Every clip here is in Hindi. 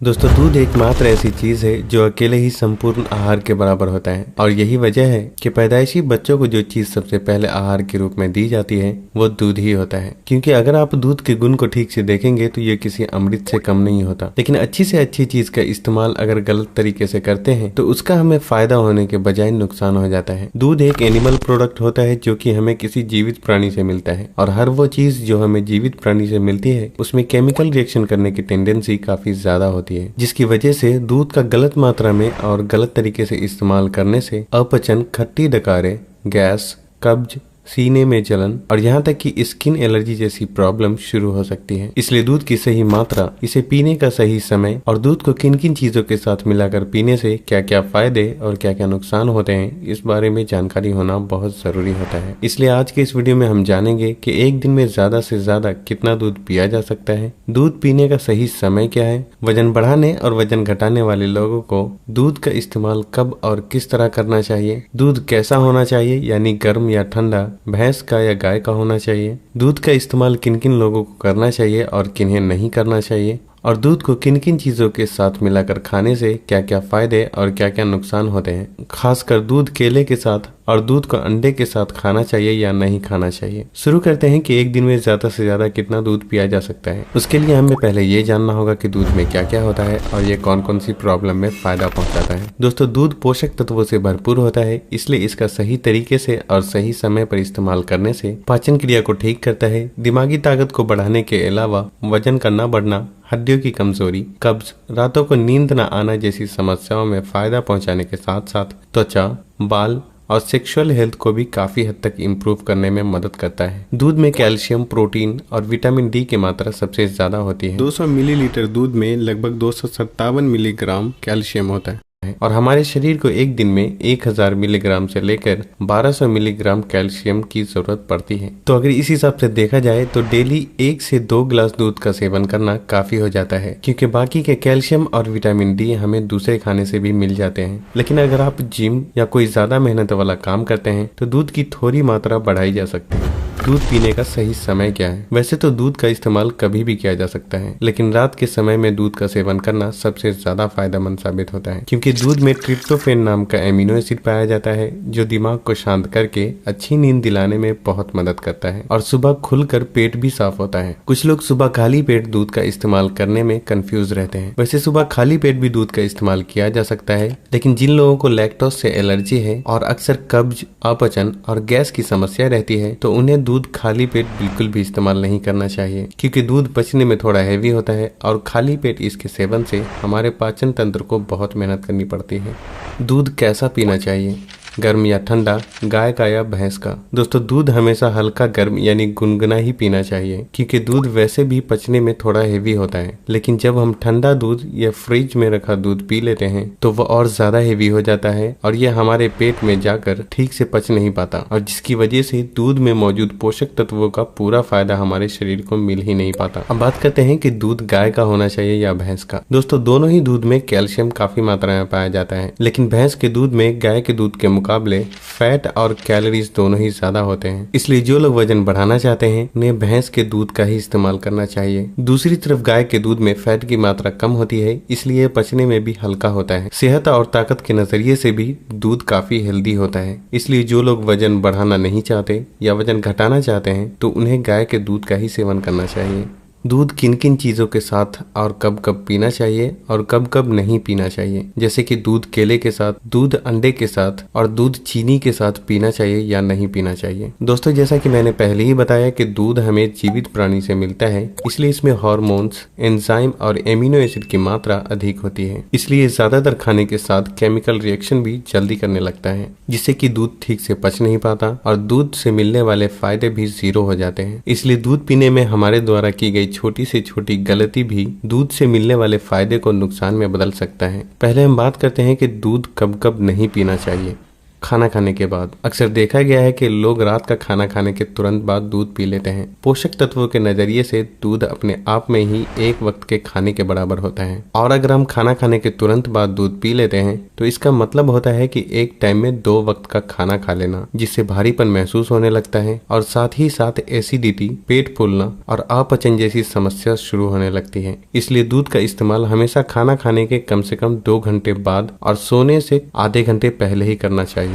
दोस्तों, दूध एकमात्र ऐसी चीज है जो अकेले ही संपूर्ण आहार के बराबर होता है और यही वजह है कि पैदाइशी बच्चों को जो चीज सबसे पहले आहार के रूप में दी जाती है वो दूध ही होता है। क्योंकि अगर आप दूध के गुण को ठीक से देखेंगे तो ये किसी अमृत से कम नहीं होता, लेकिन अच्छी से अच्छी चीज का इस्तेमाल अगर गलत तरीके से करते हैं तो उसका हमें फायदा होने के बजाय नुकसान हो जाता है। दूध एक एनिमल प्रोडक्ट होता है जो कि हमें किसी जीवित प्राणी से मिलता है और हर वो चीज जो हमें जीवित प्राणी से मिलती है उसमें केमिकल रिएक्शन करने की टेंडेंसी काफी ज्यादा होती है, जिसकी वजह से दूध का गलत मात्रा में और गलत तरीके से इस्तेमाल करने से अपचन, खट्टी डकारे, गैस, कब्ज, सीने में जलन और यहाँ तक कि स्किन एलर्जी जैसी प्रॉब्लम शुरू हो सकती है। इसलिए दूध की सही मात्रा, इसे पीने का सही समय और दूध को किन किन चीजों के साथ मिलाकर पीने से क्या क्या फायदे और क्या क्या नुकसान होते हैं, इस बारे में जानकारी होना बहुत जरूरी होता है। इसलिए आज के इस वीडियो में हम जानेंगे कि एक दिन में ज्यादा से ज्यादा कितना दूध पिया जा सकता है, दूध पीने का सही समय क्या है, वजन बढ़ाने और वजन घटाने वाले लोगों को दूध का इस्तेमाल कब और किस तरह करना चाहिए, दूध कैसा होना चाहिए यानी गर्म या ठंडा, भैंस का या गाय का होना चाहिए, दूध का इस्तेमाल किन किन लोगों को करना चाहिए और किन्हें नहीं करना चाहिए, और दूध को किन किन चीजों के साथ मिलाकर खाने से क्या क्या फायदे और क्या क्या नुकसान होते हैं। खासकर दूध केले के साथ और दूध को अंडे के साथ खाना चाहिए या नहीं खाना चाहिए। शुरू करते हैं कि एक दिन में ज्यादा से ज्यादा कितना दूध पिया जा सकता है। उसके लिए हमें पहले ये जानना होगा कि दूध में क्या क्या होता है और ये कौन कौन सी प्रॉब्लम में फायदा पहुंचाता है। दोस्तों, दूध पोषक तत्वों से भरपूर होता है, इसलिए इसका सही तरीके से और सही समय पर इस्तेमाल करने से पाचन क्रिया को ठीक करता है, दिमागी ताकत को बढ़ाने के अलावा वजन का न बढ़ना, हड्डियों की कमजोरी, कब्ज, रातों को नींद न आना जैसी समस्याओं में फायदा पहुंचाने के साथ साथ त्वचा, बाल और सेक्सुअल हेल्थ को भी काफी हद तक इम्प्रूव करने में मदद करता है। दूध में कैल्शियम, प्रोटीन और विटामिन डी की मात्रा सबसे ज्यादा होती है। 200 मिलीलीटर दूध में लगभग 257 मिलीग्राम कैल्शियम होता है और हमारे शरीर को एक दिन में 1000 मिलीग्राम से लेकर 1200 मिलीग्राम कैल्शियम की जरूरत पड़ती है। तो अगर इस हिसाब से देखा जाए तो डेली 1 से 2 गिलास दूध का सेवन करना काफी हो जाता है, क्योंकि बाकी के कैल्शियम और विटामिन डी हमें दूसरे खाने से भी मिल जाते हैं। लेकिन अगर आप जिम या कोई ज्यादा मेहनत वाला काम करते हैं तो दूध की थोड़ी मात्रा बढ़ाई जा सकती है। दूध पीने का सही समय क्या है? वैसे तो दूध का इस्तेमाल कभी भी किया जा सकता है, लेकिन रात के समय में दूध का सेवन करना सबसे ज्यादा फायदेमंद साबित होता है, क्योंकि दूध में ट्रिप्टोफैन नाम का एमिनो एसिड पाया जाता है जो दिमाग को शांत करके अच्छी नींद दिलाने में बहुत मदद करता है और सुबह खुलकर पेट भी साफ होता है। कुछ लोग सुबह खाली पेट दूध का इस्तेमाल करने में कंफ्यूज रहते हैं। वैसे सुबह खाली पेट भी दूध का इस्तेमाल किया जा सकता है, लेकिन जिन लोगों को लैक्टोज से एलर्जी है और अक्सर कब्ज, अपचन और गैस की समस्या रहती है तो उन्हें दूध खाली पेट बिल्कुल भी इस्तेमाल नहीं करना चाहिए, क्योंकि दूध पचने में थोड़ा हैवी होता है और खाली पेट इसके सेवन से हमारे पाचन तंत्र को बहुत मेहनत करनी पड़ती है। दूध कैसा पीना चाहिए? गर्म या ठंडा, गाय का या भैंस का? दोस्तों, दूध हमेशा हल्का गर्म यानी गुनगुना ही पीना चाहिए, क्योंकि दूध वैसे भी पचने में थोड़ा हेवी होता है। लेकिन जब हम ठंडा दूध या फ्रिज में रखा दूध पी लेते हैं तो वह और ज्यादा हेवी हो जाता है और यह हमारे पेट में जाकर ठीक से पच नहीं पाता, और जिसकी वजह से दूध में मौजूद पोषक तत्वों का पूरा फायदा हमारे शरीर को मिल ही नहीं पाता। अब बात करते हैं कि दूध गाय का होना चाहिए या भैंस का। दोस्तों, दोनों ही दूध में कैल्शियम काफी मात्रा में पाया जाता है, लेकिन भैंस के दूध में गाय के दूध के मुकाबले फैट और कैलोरीज दोनों ही ज्यादा होते हैं। इसलिए जो लोग वजन बढ़ाना चाहते हैं उन्हें भैंस के दूध का ही इस्तेमाल करना चाहिए। दूसरी तरफ गाय के दूध में फैट की मात्रा कम होती है, इसलिए पचने में भी हल्का होता है। सेहत और ताकत के नजरिए से भी दूध काफी हेल्दी होता है। इसलिए जो लोग वजन बढ़ाना नहीं चाहते या वजन घटाना चाहते हैं तो उन्हें गाय के दूध का ही सेवन करना चाहिए। दूध किन किन चीजों के साथ और कब कब पीना चाहिए और कब कब नहीं पीना चाहिए, जैसे कि दूध केले के साथ, दूध अंडे के साथ और दूध चीनी के साथ पीना चाहिए या नहीं पीना चाहिए। दोस्तों, जैसा कि मैंने पहले ही बताया कि दूध हमें जीवित प्राणी से मिलता है, इसलिए इसमें हार्मोन्स, एंजाइम और एमिनो एसिड की मात्रा अधिक होती है। इसलिए ज्यादातर खाने के साथ केमिकल रिएक्शन भी जल्दी करने लगता है, जिससे कि दूध ठीक से पच नहीं पाता और दूध से मिलने वाले फायदे भी जीरो हो जाते हैं। इसलिए दूध पीने में हमारे द्वारा की गई छोटी से छोटी गलती भी दूध से मिलने वाले फायदे को नुकसान में बदल सकता है। पहले हम बात करते हैं कि दूध कब कब नहीं पीना चाहिए। खाना खाने के बाद अक्सर देखा गया है कि लोग रात का खाना खाने के तुरंत बाद दूध पी लेते हैं। पोषक तत्वों के नजरिए से दूध अपने आप में ही एक वक्त के खाने के बराबर होता है, और अगर हम खाना खाने के तुरंत बाद दूध पी लेते हैं तो इसका मतलब होता है कि एक टाइम में 2 वक्त का खाना खा लेना, जिससे भारीपन महसूस होने लगता है और साथ ही साथ एसिडिटी, पेट फूलना और अपचन जैसी समस्या शुरू होने लगती है। इसलिए दूध का इस्तेमाल हमेशा खाना खाने के कम से कम 2 घंटे बाद और सोने से आधे घंटे पहले ही करना चाहिए।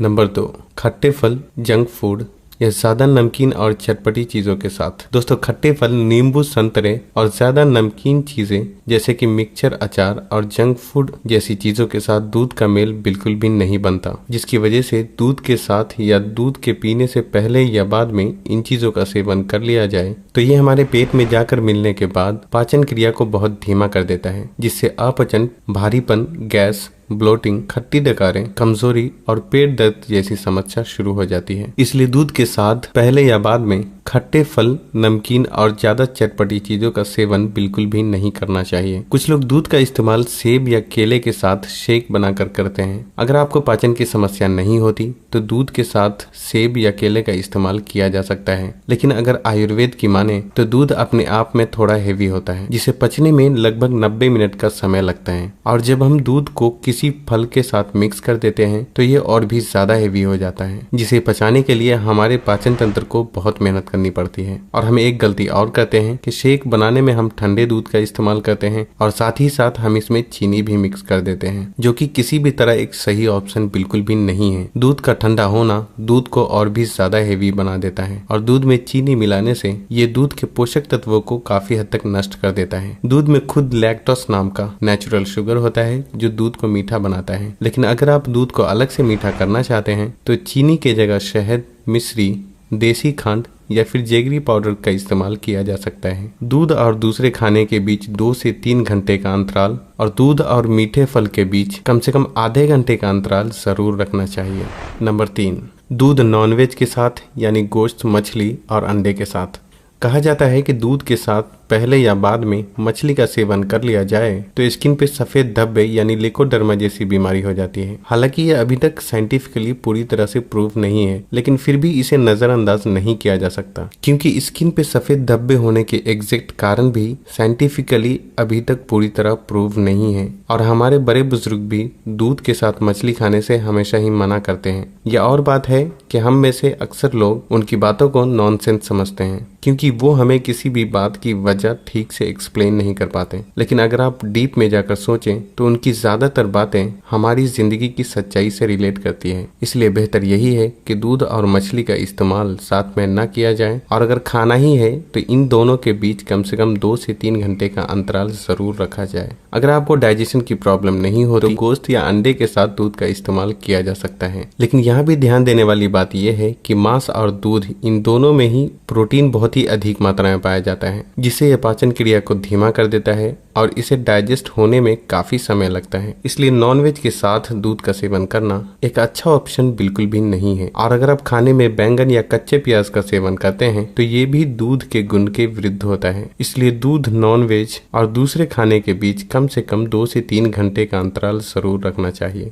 नंबर 2, खट्टे फल, जंक फूड या ज्यादा नमकीन और चटपटी चीजों के साथ। दोस्तों, खट्टे फल, नींबू, संतरे और ज्यादा नमकीन चीजें जैसे कि मिक्सचर, अचार और जंक फूड जैसी चीजों के साथ दूध का मेल बिल्कुल भी नहीं बनता, जिसकी वजह से दूध के साथ या दूध के पीने से पहले या बाद में इन चीजों का सेवन कर लिया जाए तो ये हमारे पेट में जाकर मिलने के बाद पाचन क्रिया को बहुत धीमा कर देता है, जिससे अपचन, भारीपन, गैस, ब्लोटिंग, खट्टी डकारें, कमजोरी और पेट दर्द जैसी समस्या शुरू हो जाती है। इसलिए दूध के साथ पहले या बाद में खट्टे फल, नमकीन और ज्यादा चटपटी चीजों का सेवन बिल्कुल भी नहीं करना चाहिए। कुछ लोग दूध का इस्तेमाल सेब या केले के साथ शेक बनाकर करते हैं। अगर आपको पाचन की समस्या नहीं होती तो दूध के साथ सेब या केले का इस्तेमाल किया जा सकता है, लेकिन अगर आयुर्वेद की माने तो दूध अपने आप में थोड़ा हेवी होता है, जिसे पचने में लगभग 90 मिनट का समय लगता है, और जब हम दूध को किसी फल के साथ मिक्स कर देते हैं तो ये और भी ज्यादा हेवी हो जाता है, जिसे पचाने के लिए हमारे पाचन तंत्र को बहुत मेहनत करनी पड़ती है। और हम एक गलती और करते हैं कि शेक बनाने में हम ठंडे दूध का इस्तेमाल करते हैं और साथ ही साथ हम इसमें चीनी भी मिक्स कर देते हैं, जो कि किसी भी तरह एक सही ऑप्शन बिल्कुल भी नहीं है। दूध का ठंडा होना दूध को और भी ज्यादा हेवी बना देता है, और दूध में चीनी मिलाने से ये दूध के पोषक तत्वों को काफी हद तक नष्ट कर देता है। दूध में खुद लैक्टोस नाम का नेचुरल शुगर होता है जो दूध को मीठा बनाता है, लेकिन अगर आप दूध को अलग से मीठा करना चाहते हैं तो चीनी के जगह शहद, मिश्री, देसी खंड या फिर जेगरी पाउडर का इस्तेमाल किया जा सकता है। दूध और दूसरे खाने के बीच 2 से 3 घंटे का अंतराल और दूध और मीठे फल के बीच कम से कम आधे घंटे का अंतराल जरूर रखना चाहिए। नंबर 3, दूध नॉनवेज के साथ यानी गोश्त, मछली और अंडे के साथ। कहा जाता है कि दूध के साथ पहले या बाद में मछली का सेवन कर लिया जाए तो स्किन पे सफेद धब्बे यानी लिकोडर्मा जैसी बीमारी हो जाती है। हालांकि यह अभी तक साइंटिफिकली पूरी तरह से प्रूव नहीं है, लेकिन फिर भी इसे नजरअंदाज नहीं किया जा सकता, क्योंकि स्किन पे सफेद धब्बे होने के एग्जैक्ट कारण भी साइंटिफिकली अभी तक पूरी तरह प्रूव नहीं है। और हमारे बड़े बुजुर्ग भी दूध के साथ मछली खाने से हमेशा ही मना करते हैं। यह और बात है कि हम में से अक्सर लोग उनकी बातों को नॉनसेंस समझते हैं, क्योंकि वो हमें किसी भी बात की वजह ठीक से एक्सप्लेन नहीं कर पाते। लेकिन अगर आप डीप में जाकर सोचें तो उनकी ज्यादातर बातें हमारी जिंदगी की सच्चाई से रिलेट करती है। इसलिए बेहतर यही है कि दूध और मछली का इस्तेमाल साथ में न किया जाए, और अगर खाना ही है तो इन दोनों के बीच कम से कम 2 से 3 घंटे का अंतराल जरूर रखा जाए। अगर आपको डाइजेशन की प्रॉब्लम नहीं हो तो गोश्त या अंडे के साथ दूध का इस्तेमाल किया जा सकता है। लेकिन यहाँ भी ध्यान देने वाली बात यह है कि मांस और दूध, इन दोनों में ही प्रोटीन बहुत ही अधिक मात्रा में पाया जाता है, जिससे यह पाचन क्रिया को धीमा कर देता है और इसे डाइजेस्ट होने में काफी समय लगता है। इसलिए नॉनवेज के साथ दूध का सेवन करना एक अच्छा ऑप्शन बिल्कुल भी नहीं है। और अगर आप खाने में बैंगन या कच्चे प्याज का सेवन करते हैं तो ये भी दूध के गुण के विरुद्ध होता है। इसलिए दूध, नॉनवेज और दूसरे खाने के बीच कम से कम 2 से 3 घंटे का अंतराल जरूर रखना चाहिए।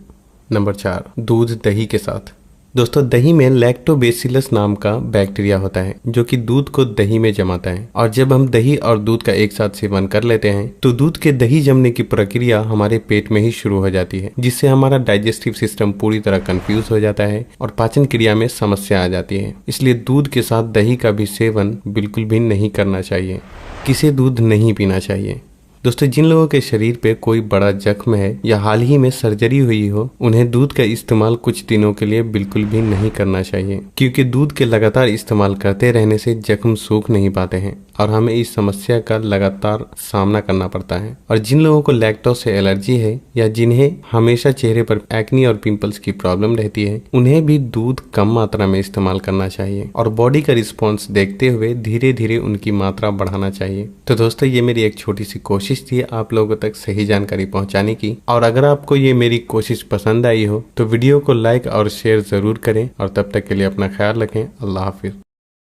नंबर 4, दूध दही के साथ। दोस्तों, दही में लैक्टोबैसिलस नाम का बैक्टीरिया होता है जो कि दूध को दही में जमाता है, और जब हम दही और दूध का एक साथ सेवन कर लेते हैं तो दूध के दही जमने की प्रक्रिया हमारे पेट में ही शुरू हो जाती है, जिससे हमारा डाइजेस्टिव सिस्टम पूरी तरह कंफ्यूज हो जाता है और पाचन क्रिया में समस्या आ जाती है। इसलिए दूध के साथ दही का भी सेवन बिल्कुल भी नहीं करना चाहिए। किसे दूध नहीं पीना चाहिए? दोस्तों, जिन लोगों के शरीर पे कोई बड़ा जख्म है या हाल ही में सर्जरी हुई हो, उन्हें दूध का इस्तेमाल कुछ दिनों के लिए बिल्कुल भी नहीं करना चाहिए, क्योंकि दूध के लगातार इस्तेमाल करते रहने से जख्म सूख नहीं पाते हैं और हमें इस समस्या का लगातार सामना करना पड़ता है। और जिन लोगों को लैक्टोज से एलर्जी है या जिन्हें हमेशा चेहरे पर एक्नी और पिंपल्स की प्रॉब्लम रहती है, उन्हें भी दूध कम मात्रा में इस्तेमाल करना चाहिए और बॉडी का रिस्पॉन्स देखते हुए धीरे धीरे उनकी मात्रा बढ़ाना चाहिए। तो दोस्तों, ये मेरी एक छोटी सी कोशिश थी आप लोगों तक सही जानकारी पहुंचाने की, और अगर आपको ये मेरी कोशिश पसंद आई हो तो वीडियो को लाइक और शेयर जरूर करें, और तब तक के लिए अपना ख्याल रखें। अल्लाह हाफिज।